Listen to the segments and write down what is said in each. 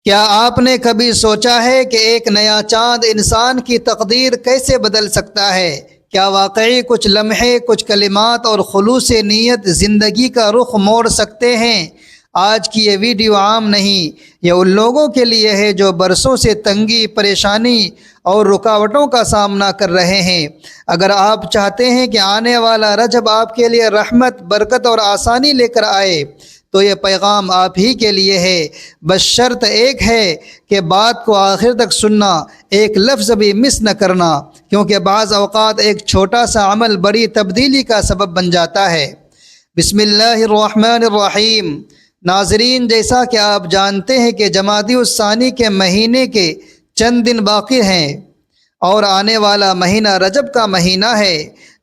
کیا آپ نے کبھی سوچا ہے کہ ایک نیا چاند انسان کی تقدیر کیسے بدل سکتا ہے؟ کیا واقعی کچھ لمحے، کچھ کلمات اور خلوص نیت زندگی کا رخ موڑ سکتے ہیں؟ آج کی یہ ویڈیو عام نہیں، یہ ان لوگوں کے لیے ہے جو برسوں سے تنگی، پریشانی اور رکاوٹوں کا سامنا کر رہے ہیں۔ اگر آپ چاہتے ہیں کہ آنے والا رجب آپ کے لیے رحمت، برکت اور آسانی لے کر آئے تو یہ پیغام آپ ہی کے لیے ہے۔ بس شرط ایک ہے کہ بات کو آخر تک سننا، ایک لفظ بھی مس نہ کرنا، کیونکہ بعض اوقات ایک چھوٹا سا عمل بڑی تبدیلی کا سبب بن جاتا ہے۔ بسم اللہ الرحمن الرحیم۔ ناظرین، جیسا کہ آپ جانتے ہیں کہ جمادی الثانی کے مہینے کے چند دن باقی ہیں اور آنے والا مہینہ رجب کا مہینہ ہے،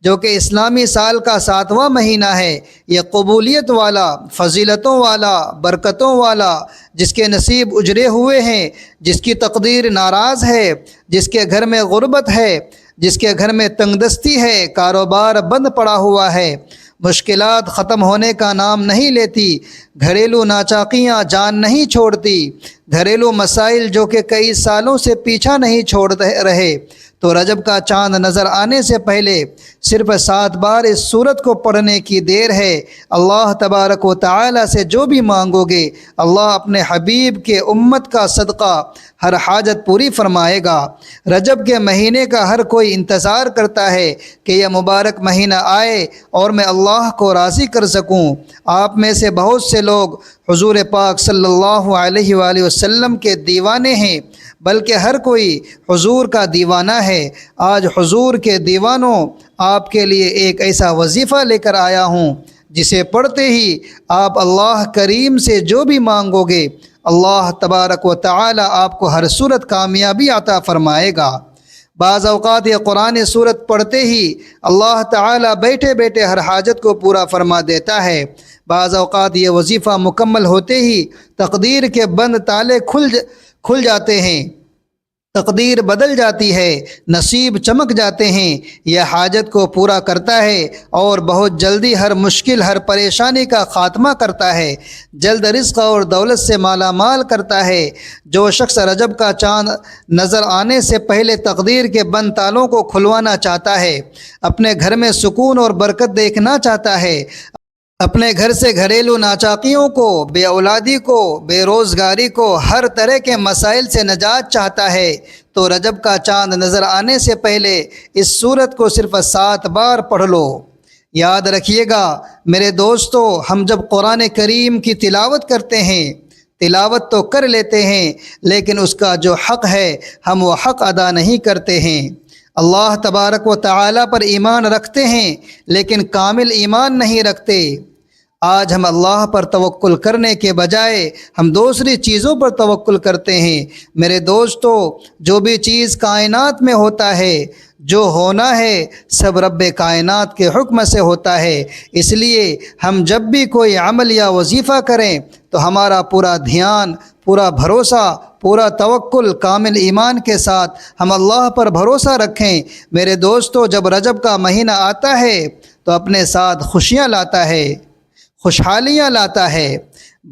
جو کہ اسلامی سال کا 7واں مہینہ ہے۔ یہ قبولیت والا، فضیلتوں والا، برکتوں والا، جس کے نصیب اجرے ہوئے ہیں، جس کی تقدیر ناراض ہے، جس کے گھر میں غربت ہے، جس کے گھر میں تنگ دستی ہے، کاروبار بند پڑا ہوا ہے، مشکلات ختم ہونے کا نام نہیں لیتی، گھریلو ناچاقیاں جان نہیں چھوڑتی، گھریلو مسائل جو کہ کئی سالوں سے پیچھا نہیں چھوڑ رہے، تو رجب کا چاند نظر آنے سے پہلے صرف 7 بار اس سورت کو پڑھنے کی دیر ہے۔ اللہ تبارک و تعالی سے جو بھی مانگو گے، اللہ اپنے حبیب کے امت کا صدقہ ہر حاجت پوری فرمائے گا۔ رجب کے مہینے کا ہر کوئی انتظار کرتا ہے کہ یہ مبارک مہینہ آئے اور میں اللہ کو راضی کر سکوں۔ آپ میں سے بہت سے لوگ حضور پاک صلی اللہ علیہ وآلہ وسلم کے دیوانے ہیں، بلکہ ہر کوئی حضور کا دیوانہ ہے۔ آج حضور کے دیوانوں، آپ کے لیے ایک ایسا وظیفہ لے کر آیا ہوں جسے پڑھتے ہی آپ اللہ کریم سے جو بھی مانگو گے، اللہ تبارک و تعالی آپ کو ہر صورت کامیابی عطا فرمائے گا۔ بعض اوقات یہ قرآن سورت پڑھتے ہی اللہ تعالی بیٹھے بیٹھے ہر حاجت کو پورا فرما دیتا ہے۔ بعض اوقات یہ وظیفہ مکمل ہوتے ہی تقدیر کے بند تالے کھل جاتے ہیں، تقدیر بدل جاتی ہے، نصیب چمک جاتے ہیں۔ یہ حاجت کو پورا کرتا ہے اور بہت جلدی ہر مشکل، ہر پریشانی کا خاتمہ کرتا ہے، جلد رزق اور دولت سے مالا مال کرتا ہے۔ جو شخص رجب کا چاند نظر آنے سے پہلے تقدیر کے بند تالوں کو کھلوانا چاہتا ہے، اپنے گھر میں سکون اور برکت دیکھنا چاہتا ہے، اپنے گھر سے گھریلو ناچاقیوں کو، بے اولادی کو، بے روزگاری کو، ہر طرح کے مسائل سے نجات چاہتا ہے، تو رجب کا چاند نظر آنے سے پہلے اس سورت کو صرف 7 بار پڑھ لو۔ یاد رکھیے گا میرے دوستو، ہم جب قرآن کریم کی تلاوت کرتے ہیں، تلاوت تو کر لیتے ہیں، لیکن اس کا جو حق ہے ہم وہ حق ادا نہیں کرتے ہیں۔ اللہ تبارک و تعالی پر ایمان رکھتے ہیں، لیکن کامل ایمان نہیں رکھتے۔ آج ہم اللہ پر توکل کرنے کے بجائے ہم دوسری چیزوں پر توکل کرتے ہیں۔ میرے دوستو، جو بھی چیز کائنات میں ہوتا ہے، جو ہونا ہے، سب رب کائنات کے حکم سے ہوتا ہے۔ اس لیے ہم جب بھی کوئی عمل یا وظیفہ کریں تو ہمارا پورا دھیان، پورا بھروسہ، پورا توکل کامل ایمان کے ساتھ ہم اللہ پر بھروسہ رکھیں۔ میرے دوستو، جب رجب کا مہینہ آتا ہے تو اپنے ساتھ خوشیاں لاتا ہے، خوشحالیاں لاتا ہے،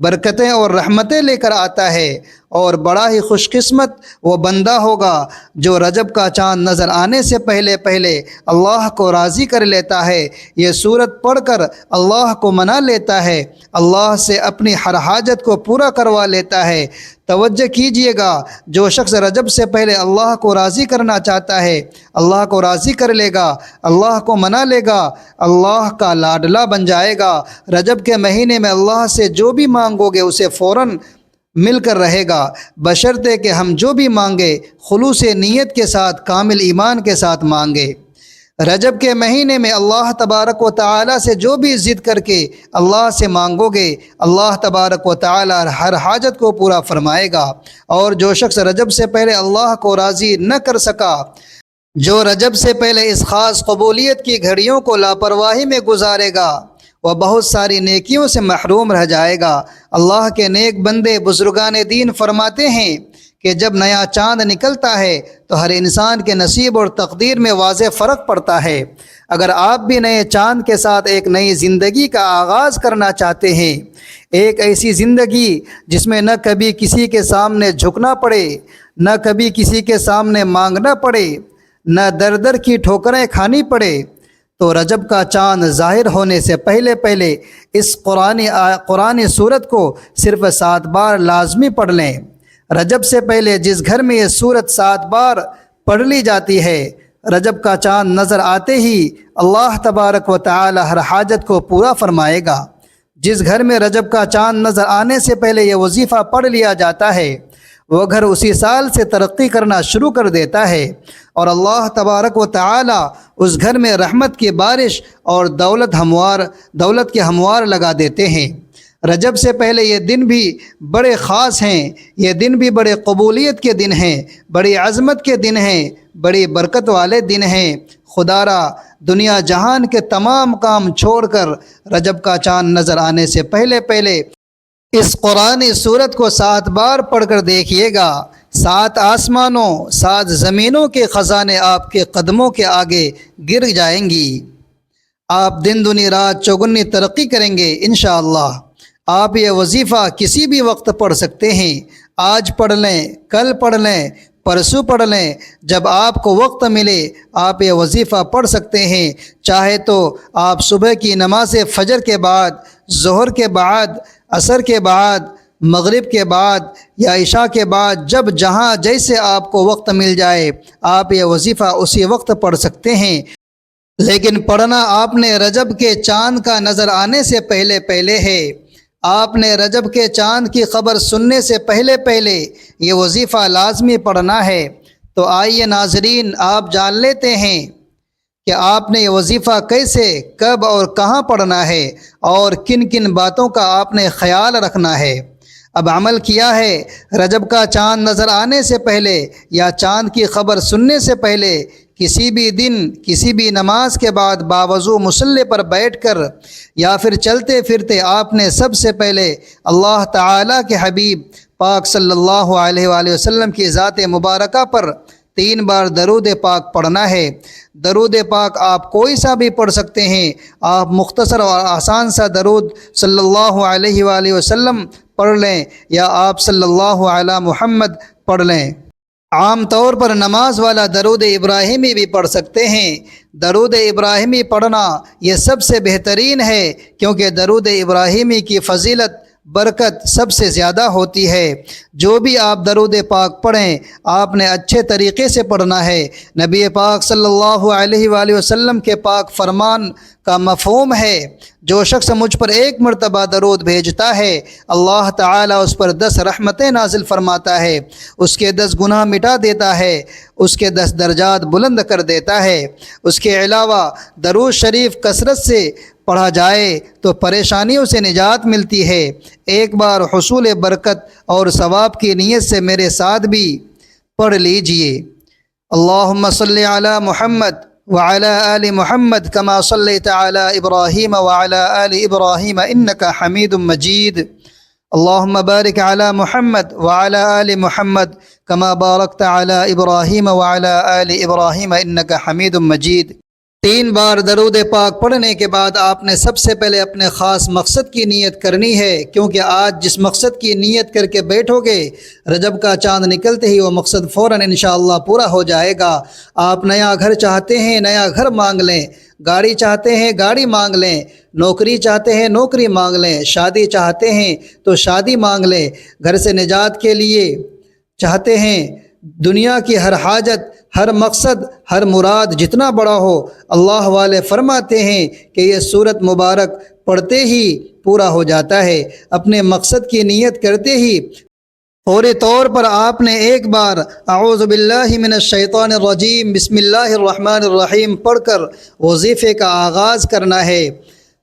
برکتیں اور رحمتیں لے کر آتا ہے، اور بڑا ہی خوش قسمت وہ بندہ ہوگا جو رجب کا چاند نظر آنے سے پہلے اللہ کو راضی کر لیتا ہے، یہ سورت پڑھ کر اللہ کو منا لیتا ہے، اللہ سے اپنی ہر حاجت کو پورا کروا لیتا ہے۔ توجہ کیجئے گا، جو شخص رجب سے پہلے اللہ کو راضی کرنا چاہتا ہے، اللہ کو راضی کر لے گا، اللہ کو منا لے گا، اللہ کا لاڈلا بن جائے گا۔ رجب کے مہینے میں اللہ سے جو بھی مانگو گے اسے فوراً مل کر رہے گا، بشرطے کہ ہم جو بھی مانگے خلوص نیت کے ساتھ، کامل ایمان کے ساتھ مانگے۔ رجب کے مہینے میں اللہ تبارک و تعالی سے جو بھی ضد کر کے اللہ سے مانگو گے، اللہ تبارک و تعالی ہر حاجت کو پورا فرمائے گا۔ اور جو شخص رجب سے پہلے اللہ کو راضی نہ کر سکا، جو رجب سے پہلے اس خاص قبولیت کی گھڑیوں کو لاپرواہی میں گزارے گا، وہ بہت ساری نیکیوں سے محروم رہ جائے گا۔ اللہ کے نیک بندے، بزرگان دین فرماتے ہیں کہ جب نیا چاند نکلتا ہے تو ہر انسان کے نصیب اور تقدیر میں واضح فرق پڑتا ہے۔ اگر آپ بھی نئے چاند کے ساتھ ایک نئی زندگی کا آغاز کرنا چاہتے ہیں، ایک ایسی زندگی جس میں نہ کبھی کسی کے سامنے جھکنا پڑے، نہ کبھی کسی کے سامنے مانگنا پڑے، نہ در در کی ٹھوکریں کھانی پڑے، تو رجب کا چاند ظاہر ہونے سے پہلے پہلے اس قرآنی سورت کو صرف 7 بار لازمی پڑھ لیں۔ رجب سے پہلے جس گھر میں یہ سورت 7 بار پڑھ لی جاتی ہے، رجب کا چاند نظر آتے ہی اللہ تبارک و تعالی ہر حاجت کو پورا فرمائے گا۔ جس گھر میں رجب کا چاند نظر آنے سے پہلے یہ وظیفہ پڑھ لیا جاتا ہے، وہ گھر اسی سال سے ترقی کرنا شروع کر دیتا ہے، اور اللہ تبارک و تعالی اس گھر میں رحمت کی بارش اور دولت کے ہموار لگا دیتے ہیں۔ رجب سے پہلے یہ دن بھی بڑے خاص ہیں، یہ دن بھی بڑے قبولیت کے دن ہیں، بڑی عظمت کے دن ہیں، بڑی برکت والے دن ہیں۔ خدا را دنیا جہان کے تمام کام چھوڑ کر رجب کا چاند نظر آنے سے پہلے پہلے اس قرآنی سورت کو 7 بار پڑھ کر دیکھیے گا۔ 7 آسمانوں 7 زمینوں کے خزانے آپ کے قدموں کے آگے گر جائیں گی۔ آپ دن دنی رات چوگنی ترقی کریں گے انشاءاللہ۔ آپ یہ وظیفہ کسی بھی وقت پڑھ سکتے ہیں، آج پڑھ لیں، کل پڑھ لیں، پرسوں پڑھ لیں، جب آپ کو وقت ملے آپ یہ وظیفہ پڑھ سکتے ہیں۔ چاہے تو آپ صبح کی نماز فجر کے بعد، ظہر کے بعد، عصر کے بعد، مغرب کے بعد یا عشاء کے بعد، جب جہاں جیسے آپ کو وقت مل جائے آپ یہ وظیفہ اسی وقت پڑھ سکتے ہیں، لیکن پڑھنا آپ نے رجب کے چاند کا نظر آنے سے پہلے پہلے ہے۔ آپ نے رجب کے چاند کی خبر سننے سے پہلے پہلے یہ وظیفہ لازمی پڑھنا ہے۔ تو آئیے ناظرین، آپ جان لیتے ہیں کہ آپ نے یہ وظیفہ کیسے، کب اور کہاں پڑھنا ہے، اور کن کن باتوں کا آپ نے خیال رکھنا ہے۔ اب عمل کیا ہے، رجب کا چاند نظر آنے سے پہلے یا چاند کی خبر سننے سے پہلے کسی بھی دن کسی بھی نماز کے بعد باوضو مصلی پر بیٹھ کر یا پھر چلتے پھرتے آپ نے سب سے پہلے اللہ تعالیٰ کے حبیب پاک صلی اللہ علیہ وآلہ وسلم کی ذات مبارکہ پر 3 بار درود پاک پڑھنا ہے۔ درود پاک آپ کوئی سا بھی پڑھ سکتے ہیں، آپ مختصر اور آسان سا درود صلی اللہ علیہ وآلہ وسلم پڑھ لیں، یا آپ صلی اللہ علی محمد پڑھ لیں۔ عام طور پر نماز والا درود ابراہیمی بھی پڑھ سکتے ہیں۔ درود ابراہیمی پڑھنا یہ سب سے بہترین ہے، کیونکہ درود ابراہیمی کی فضیلت برکت سب سے زیادہ ہوتی ہے۔ جو بھی آپ درود پاک پڑھیں آپ نے اچھے طریقے سے پڑھنا ہے۔ نبی پاک صلی اللہ علیہ وآلہ وسلم کے پاک فرمان کا مفہوم ہے، جو شخص مجھ پر 1 مرتبہ درود بھیجتا ہے اللہ تعالیٰ اس پر 10 رحمتیں نازل فرماتا ہے، اس کے 10 گناہ مٹا دیتا ہے، اس کے 10 درجات بلند کر دیتا ہے۔ اس کے علاوہ درود شریف کثرت سے پڑھا جائے تو پریشانیوں سے نجات ملتی ہے۔ ایک بار حصول برکت اور ثواب کی نیت سے میرے ساتھ بھی پڑھ لیجئے۔ اللہم صلی علی محمد وعلی آل محمد کما صلیت علی ابراہیم وعلی آل ابراہیم انک حمید مجید۔ اللہم بارک علی محمد وعلی آل محمد کما بارکت علی ابراہیم وعلی آل ابراہیم انک حمید مجید۔ 3 بار درود پاک پڑھنے کے بعد آپ نے سب سے پہلے اپنے خاص مقصد کی نیت کرنی ہے، کیونکہ آج جس مقصد کی نیت کر کے بیٹھو گے رجب کا چاند نکلتے ہی وہ مقصد فوراً انشاءاللہ پورا ہو جائے گا۔ آپ نیا گھر چاہتے ہیں، نیا گھر مانگ لیں، گاڑی چاہتے ہیں گاڑی مانگ لیں، نوکری چاہتے ہیں نوکری مانگ لیں، شادی چاہتے ہیں تو شادی مانگ لیں، گھر سے نجات کے لیے چاہتے ہیں، دنیا کی ہر حاجت، ہر مقصد، ہر مراد جتنا بڑا ہو، اللہ والے فرماتے ہیں کہ یہ سورت مبارک پڑھتے ہی پورا ہو جاتا ہے۔ اپنے مقصد کی نیت کرتے ہی فوری طور پر آپ نے 1 بار اعوذ باللہ من الشیطان الرجیم بسم اللہ الرحمن الرحیم پڑھ کر وظیفے کا آغاز کرنا ہے۔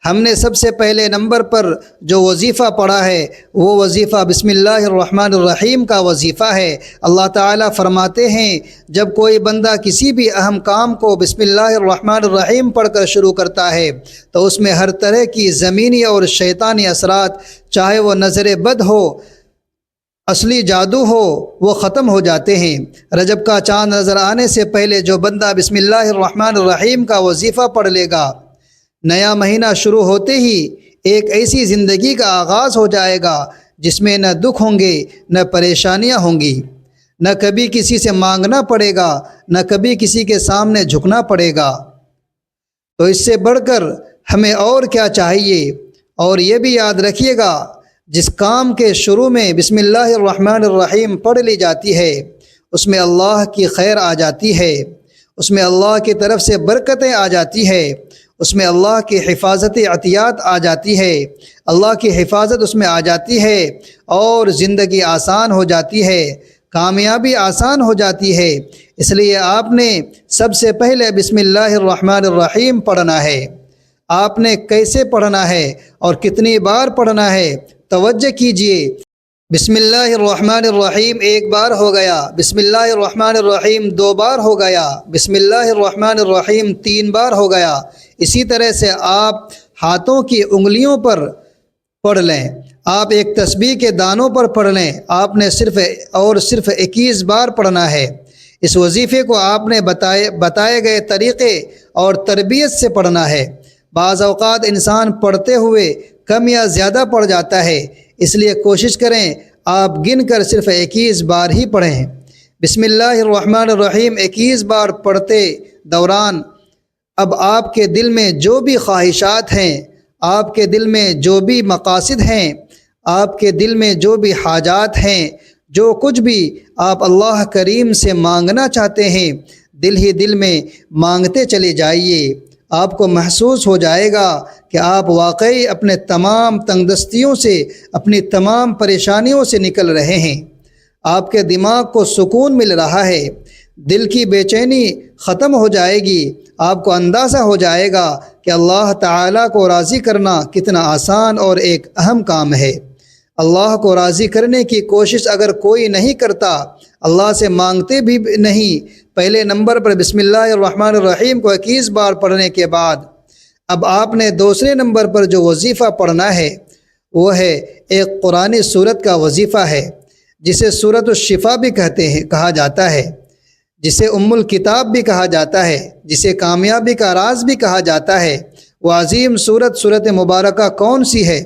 ہم نے سب سے پہلے نمبر پر جو وظیفہ پڑھا ہے وہ وظیفہ بسم اللہ الرحمن الرحیم کا وظیفہ ہے۔ اللہ تعالیٰ فرماتے ہیں جب کوئی بندہ کسی بھی اہم کام کو بسم اللہ الرحمن الرحیم پڑھ کر شروع کرتا ہے تو اس میں ہر طرح کی زمینی اور شیطانی اثرات، چاہے وہ نظر بد ہو، اصلی جادو ہو وہ ختم ہو جاتے ہیں۔ رجب کا چاند نظر آنے سے پہلے جو بندہ بسم اللہ الرحمن الرحیم کا وظیفہ پڑھ لے گا، نیا مہینہ شروع ہوتے ہی ایک ایسی زندگی کا آغاز ہو جائے گا جس میں نہ دکھ ہوں گے، نہ پریشانیاں ہوں گی، نہ کبھی کسی سے مانگنا پڑے گا، نہ کبھی کسی کے سامنے جھکنا پڑے گا۔ تو اس سے بڑھ کر ہمیں اور کیا چاہیے؟ اور یہ بھی یاد رکھیے گا، جس کام کے شروع میں بسم اللہ الرحمن الرحیم پڑھ لی جاتی ہے اس میں اللہ کی خیر آ جاتی ہے، اس میں اللہ کی طرف سے برکتیں آ جاتی ہے، اس میں اللہ کی حفاظتی عطیات آ جاتی ہے، اللہ کی حفاظت اس میں آ جاتی ہے، اور زندگی آسان ہو جاتی ہے، کامیابی آسان ہو جاتی ہے۔ اس لیے آپ نے سب سے پہلے بسم اللہ الرحمن الرحیم پڑھنا ہے۔ آپ نے کیسے پڑھنا ہے اور کتنی بار پڑھنا ہے، توجہ کیجئے۔ بسم اللہ الرحمن الرحیم ایک بار ہو گیا، بسم اللہ الرحمن الرحیم 2 بار ہو گیا، بسم اللہ الرحمن الرحیم 3 بار ہو گیا۔ اسی طرح سے آپ ہاتھوں کی انگلیوں پر پڑھ لیں، آپ ایک تسبیح کے دانوں پر پڑھ لیں۔ آپ نے صرف 21 بار پڑھنا ہے۔ اس وظیفے کو آپ نے بتائے گئے طریقے اور تربیت سے پڑھنا ہے۔ بعض اوقات انسان پڑھتے ہوئے کم یا زیادہ پڑھ جاتا ہے، اس لیے کوشش کریں آپ گن کر صرف 21 بار ہی پڑھیں۔ بسم اللہ الرحمن الرحیم 21 بار پڑھتے دوران اب آپ کے دل میں جو بھی خواہشات ہیں، آپ کے دل میں جو بھی مقاصد ہیں، آپ کے دل میں جو بھی حاجات ہیں، جو کچھ بھی آپ اللہ کریم سے مانگنا چاہتے ہیں، دل ہی دل میں مانگتے چلے جائیے۔ آپ کو محسوس ہو جائے گا کہ آپ واقعی اپنے تمام تنگ دستیوں سے، اپنی تمام پریشانیوں سے نکل رہے ہیں۔ آپ کے دماغ کو سکون مل رہا ہے، دل کی بے چینی ختم ہو جائے گی۔ آپ کو اندازہ ہو جائے گا کہ اللہ تعالیٰ کو راضی کرنا کتنا آسان اور ایک اہم کام ہے۔ اللہ کو راضی کرنے کی کوشش اگر کوئی نہیں کرتا، اللہ سے مانگتے بھی نہیں، پہلے نمبر پر بسم اللہ الرحمن الرحیم کو 21 بار پڑھنے کے بعد اب آپ نے دوسرے نمبر پر جو وظیفہ پڑھنا ہے وہ ہے ایک قرآنی سورت کا وظیفہ ہے، جسے سورۃ الشفا بھی کہا جاتا ہے، جسے ام الکتاب بھی کہا جاتا ہے، جسے کامیابی کا راز بھی کہا جاتا ہے۔ وہ عظیم سورت مبارکہ کون سی ہے؟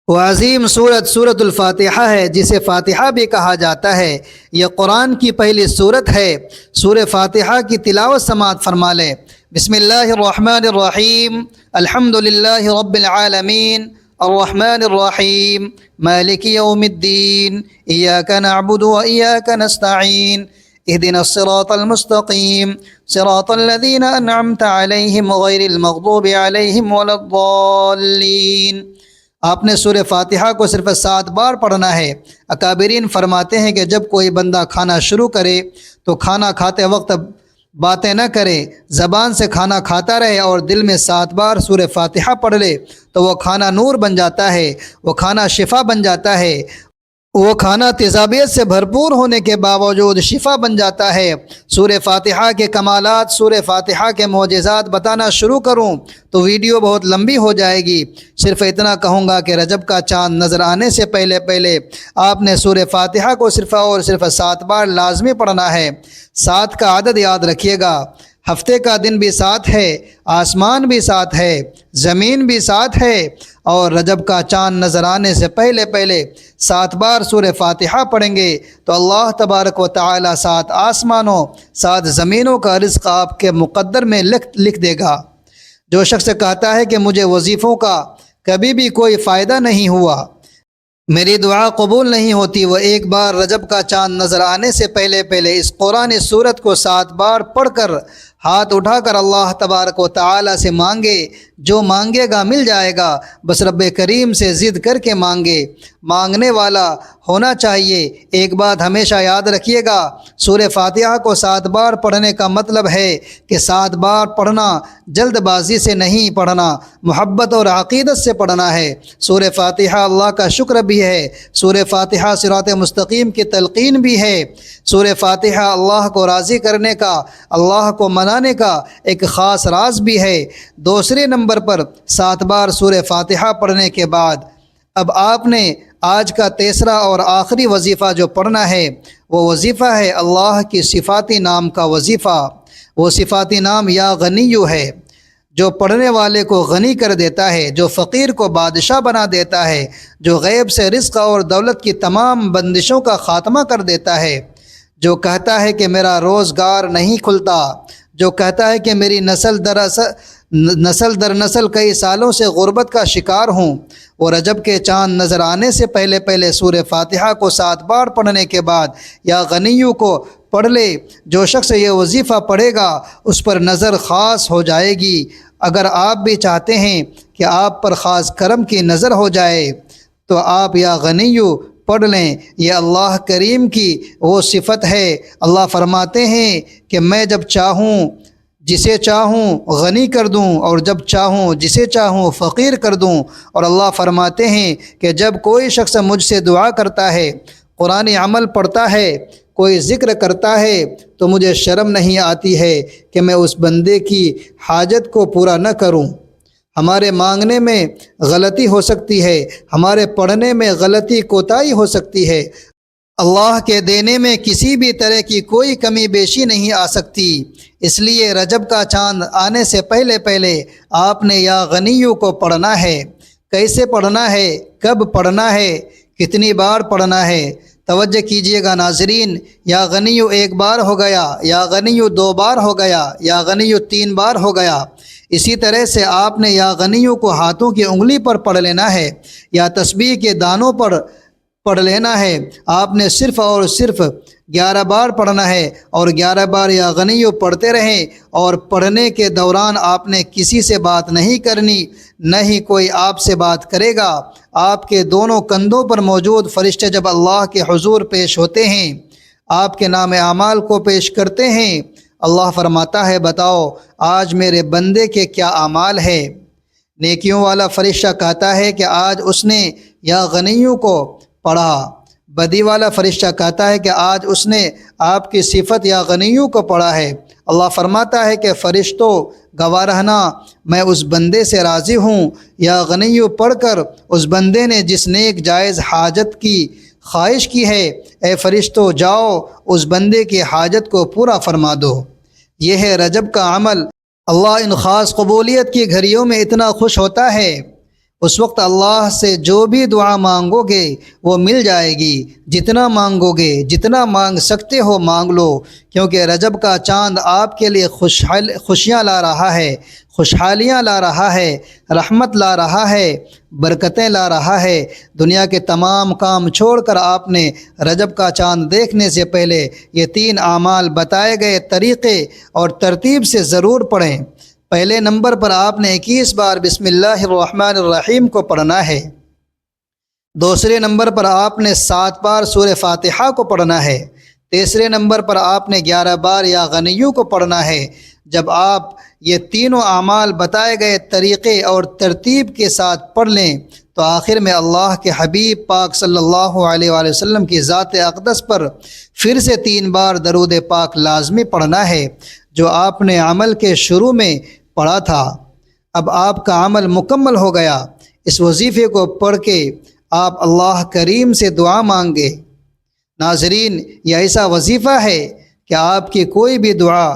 وہ عظیم سورت الفاتحہ ہے، جسے فاتحہ بھی کہا جاتا ہے۔ یہ قرآن کی پہلی سورت ہے۔ سورہ فاتحہ کی تلاوت سماعت فرما لیں۔ بسم اللہ الرحمن الرحیم، الحمد للہ رب العالمین، الرحمن الرحیم، مالک یوم الدین، ایاک نعبد و ایاک نستعین، اهدنا الصراط المستقیم، صراط الذین انعمت علیہم غیر المغضوب علیہم ولا الضالین۔ آپ نے سورہ فاتحہ کو صرف 7 بار پڑھنا ہے۔ اکابرین فرماتے ہیں کہ جب کوئی بندہ کھانا شروع کرے تو کھانا کھاتے وقت باتیں نہ کرے، زبان سے کھانا کھاتا رہے اور دل میں 7 بار سورہ فاتحہ پڑھ لے تو وہ کھانا نور بن جاتا ہے، وہ کھانا شفا بن جاتا ہے، وہ کھانا تیزابیت سے بھرپور ہونے کے باوجود شفا بن جاتا ہے۔ سورہ فاتحہ کے کمالات، سورہ فاتحہ کے معجزات بتانا شروع کروں تو ویڈیو بہت لمبی ہو جائے گی۔ صرف اتنا کہوں گا کہ رجب کا چاند نظر آنے سے پہلے آپ نے سورہ فاتحہ کو صرف 7 بار لازمی پڑھنا ہے۔ 7 کا عدد یاد رکھیے گا۔ ہفتے کا دن بھی 7 ہے، آسمان بھی 7 ہے، زمین بھی 7 ہے، اور رجب کا چاند نظر آنے سے پہلے 7 بار سورہ فاتحہ پڑھیں گے تو اللہ تبارک و تعالی 7 آسمانوں 7 زمینوں کا رزق آپ کے مقدر میں لکھ دے گا۔ جو شخص کہتا ہے کہ مجھے وظیفوں کا کبھی بھی کوئی فائدہ نہیں ہوا، میری دعا قبول نہیں ہوتی، وہ ایک بار رجب کا چاند نظر آنے سے پہلے اس قرآن سورت کو 7 بار پڑھ کر ہاتھ اٹھا کر اللہ تبارک و تعالی سے مانگے۔ جو مانگے گا مل جائے گا، بس رب کریم سے ضد کر کے مانگے، مانگنے والا ہونا چاہیے۔ ایک بات ہمیشہ یاد رکھیے گا، سورہ فاتحہ کو 7 بار پڑھنے کا مطلب ہے کہ 7 بار پڑھنا جلد بازی سے نہیں پڑھنا، محبت اور عقیدت سے پڑھنا ہے۔ سورہ فاتحہ اللہ کا شکر بھی ہے، سورہ فاتحہ صراط مستقیم کی تلقین بھی ہے، سورہ فاتحہ اللہ کو راضی کرنے کا، اللہ کو منانے کا ایک خاص راز بھی ہے۔ دوسرے نمبر پر 7 بار سورہ فاتحہ پڑھنے کے بعد اب آپ نے آج کا تیسرا اور آخری وظیفہ جو پڑھنا ہے وہ وظیفہ ہے اللہ کی صفاتی نام کا وظیفہ۔ وہ صفاتی نام یا غنیو ہے جو پڑھنے والے کو غنی کر دیتا ہے، جو فقیر کو بادشاہ بنا دیتا ہے، جو غیب سے رزق اور دولت کی تمام بندشوں کا خاتمہ کر دیتا ہے، جو کہتا ہے کہ میرا روزگار نہیں کھلتا، جو کہتا ہے کہ میری نسل در نسل کئی سالوں سے غربت کا شکار ہوں۔ وہ رجب کے چاند نظر آنے سے پہلے پہلے سورہ فاتحہ کو 7 بار پڑھنے کے بعد یا غنیو کو پڑھ لے۔ جو شخص یہ وظیفہ پڑھے گا اس پر نظر خاص ہو جائے گی۔ اگر آپ بھی چاہتے ہیں کہ آپ پر خاص کرم کی نظر ہو جائے تو آپ یا غنیو پڑھ لیں۔ یہ اللہ کریم کی وہ صفت ہے۔ اللہ فرماتے ہیں کہ میں جب چاہوں جسے چاہوں غنی کر دوں اور جب چاہوں جسے چاہوں فقیر کر دوں۔ اور اللہ فرماتے ہیں کہ جب کوئی شخص مجھ سے دعا کرتا ہے، قرآن عمل پڑھتا ہے، کوئی ذکر کرتا ہے تو مجھے شرم نہیں آتی ہے کہ میں اس بندے کی حاجت کو پورا نہ کروں۔ ہمارے مانگنے میں غلطی ہو سکتی ہے، ہمارے پڑھنے میں غلطی کوتاہی ہو سکتی ہے، اللہ کے دینے میں کسی بھی طرح کی کوئی کمی بیشی نہیں آ سکتی۔ اس لیے رجب کا چاند آنے سے پہلے پہلے آپ نے یا غنیو کو پڑھنا ہے۔ کیسے پڑھنا ہے، کب پڑھنا ہے، کتنی بار پڑھنا ہے؟ توجہ کیجئے گا ناظرین، یا غنیو 1 بار ہو گیا، یا غنیو 2 بار ہو گیا، یا غنیو 3 بار ہو گیا۔ اسی طرح سے آپ نے یا غنیو کو ہاتھوں کی انگلی پر پڑھ لینا ہے یا تسبیح کے دانوں پر پڑھ لینا ہے۔ آپ نے صرف اور صرف 11 بار پڑھنا ہے اور 11 بار یا غنیو پڑھتے رہیں، اور پڑھنے کے دوران آپ نے کسی سے بات نہیں کرنی، نہ ہی کوئی آپ سے بات کرے گا۔ آپ کے دونوں کندھوں پر موجود فرشتے جب اللہ کے حضور پیش ہوتے ہیں، آپ کے نام اعمال کو پیش کرتے ہیں، اللہ فرماتا ہے بتاؤ آج میرے بندے کے کیا اعمال ہے؟ نیکیوں والا فرشتہ کہتا ہے کہ آج اس نے یا غنیو کو پڑھا۔ بدی والا فرشتہ کہتا ہے کہ آج اس نے آپ کی صفت یا غنیو کو پڑھا ہے۔ اللہ فرماتا ہے کہ فرشتوں گواہ رہنا، میں اس بندے سے راضی ہوں۔ یا غنیو پڑھ کر اس بندے نے جس نیک جائز حاجت کی خواہش کی ہے، اے فرشتوں جاؤ اس بندے کی حاجت کو پورا فرما دو۔ یہ ہے رجب کا عمل۔ اللہ ان خاص قبولیت کی گھڑیوں میں اتنا خوش ہوتا ہے، اس وقت اللہ سے جو بھی دعا مانگو گے وہ مل جائے گی۔ جتنا مانگو گے، جتنا مانگ سکتے ہو مانگ لو، کیونکہ رجب کا چاند آپ کے لیے خوشیاں لا رہا ہے، خوشحالیاں لا رہا ہے، رحمت لا رہا ہے، برکتیں لا رہا ہے۔ دنیا کے تمام کام چھوڑ کر آپ نے رجب کا چاند دیکھنے سے پہلے یہ 3 اعمال بتائے گئے طریقے اور ترتیب سے ضرور پڑھیں۔ پہلے نمبر پر آپ نے 21 بار بسم اللہ الرحمن الرحیم کو پڑھنا ہے۔ دوسرے نمبر پر آپ نے 7 بار سورہ فاتحہ کو پڑھنا ہے۔ تیسرے نمبر پر آپ نے 11 بار یا غنیو کو پڑھنا ہے۔ جب آپ یہ تینوں اعمال بتائے گئے طریقے اور ترتیب کے ساتھ پڑھ لیں تو آخر میں اللہ کے حبیب پاک صلی اللہ علیہ وآلہ وسلم کی ذات اقدس پر پھر سے 3 بار درود پاک لازمی پڑھنا ہے، جو آپ نے عمل کے شروع میں پڑھا تھا۔ اب آپ کا عمل مکمل ہو گیا۔ اس وظیفے کو پڑھ کے آپ اللہ کریم سے دعا مانگے۔ ناظرین، یہ ایسا وظیفہ ہے کہ آپ کی کوئی بھی دعا،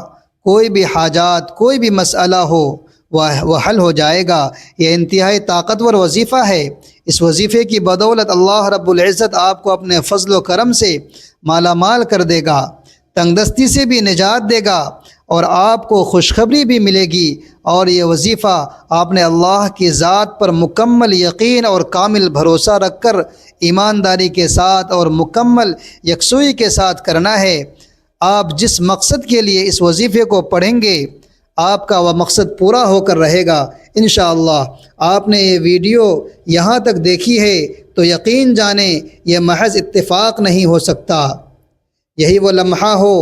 کوئی بھی حاجات، کوئی بھی مسئلہ ہو وہ حل ہو جائے گا۔ یہ انتہائی طاقتور وظیفہ ہے۔ اس وظیفے کی بدولت اللہ رب العزت آپ کو اپنے فضل و کرم سے مالا مال کر دے گا، تنگ دستی سے بھی نجات دے گا، اور آپ کو خوشخبری بھی ملے گی۔ اور یہ وظیفہ آپ نے اللہ کی ذات پر مکمل یقین اور کامل بھروسہ رکھ کر ایمانداری کے ساتھ اور مکمل یکسوئی کے ساتھ کرنا ہے۔ آپ جس مقصد کے لیے اس وظیفے کو پڑھیں گے آپ کا وہ مقصد پورا ہو کر رہے گا انشاءاللہ۔ آپ نے یہ ویڈیو یہاں تک دیکھی ہے تو یقین جانیں یہ محض اتفاق نہیں ہو سکتا، یہی وہ لمحہ ہو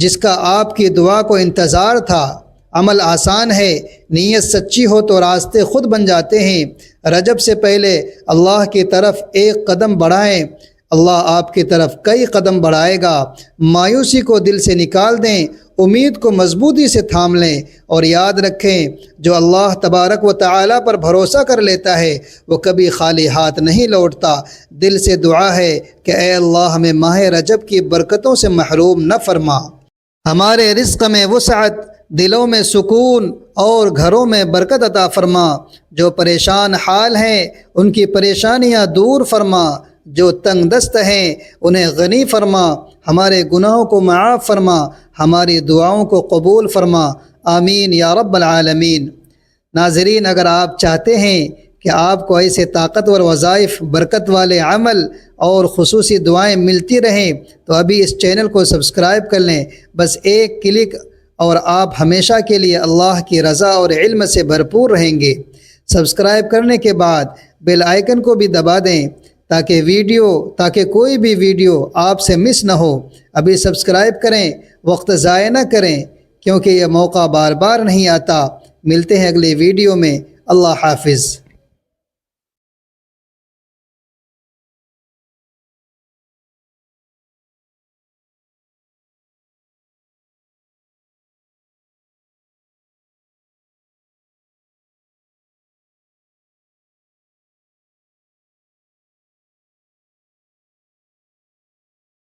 جس کا آپ کی دعا کو انتظار تھا۔ عمل آسان ہے، نیت سچی ہو تو راستے خود بن جاتے ہیں۔ رجب سے پہلے اللہ کی طرف 1 قدم بڑھائیں، اللہ آپ کی طرف کئی قدم بڑھائے گا۔ مایوسی کو دل سے نکال دیں، امید کو مضبوطی سے تھام لیں اور یاد رکھیں جو اللہ تبارک و تعالی پر بھروسہ کر لیتا ہے وہ کبھی خالی ہاتھ نہیں لوٹتا۔ دل سے دعا ہے کہ اے اللہ ہمیں ماہ رجب کی برکتوں سے محروم نہ فرما، ہمارے رزق میں وسعت، دلوں میں سکون اور گھروں میں برکت عطا فرما۔ جو پریشان حال ہیں ان کی پریشانیاں دور فرما، جو تنگ دست ہیں انہیں غنی فرما، ہمارے گناہوں کو معاف فرما، ہماری دعاؤں کو قبول فرما، آمین یا رب العالمین۔ ناظرین، اگر آپ چاہتے ہیں کہ آپ کو ایسے طاقتور وظائف، برکت والے عمل اور خصوصی دعائیں ملتی رہیں تو ابھی اس چینل کو سبسکرائب کر لیں۔ بس ایک کلک اور آپ ہمیشہ کے لیے اللہ کی رضا اور علم سے بھرپور رہیں گے۔ سبسکرائب کرنے کے بعد بیل آئیکن کو بھی دبا دیں تاکہ کوئی بھی ویڈیو آپ سے مس نہ ہو۔ ابھی سبسکرائب کریں، وقت ضائع نہ کریں کیونکہ یہ موقع بار بار نہیں آتا۔ ملتے ہیں اگلی ویڈیو میں۔ اللہ حافظ۔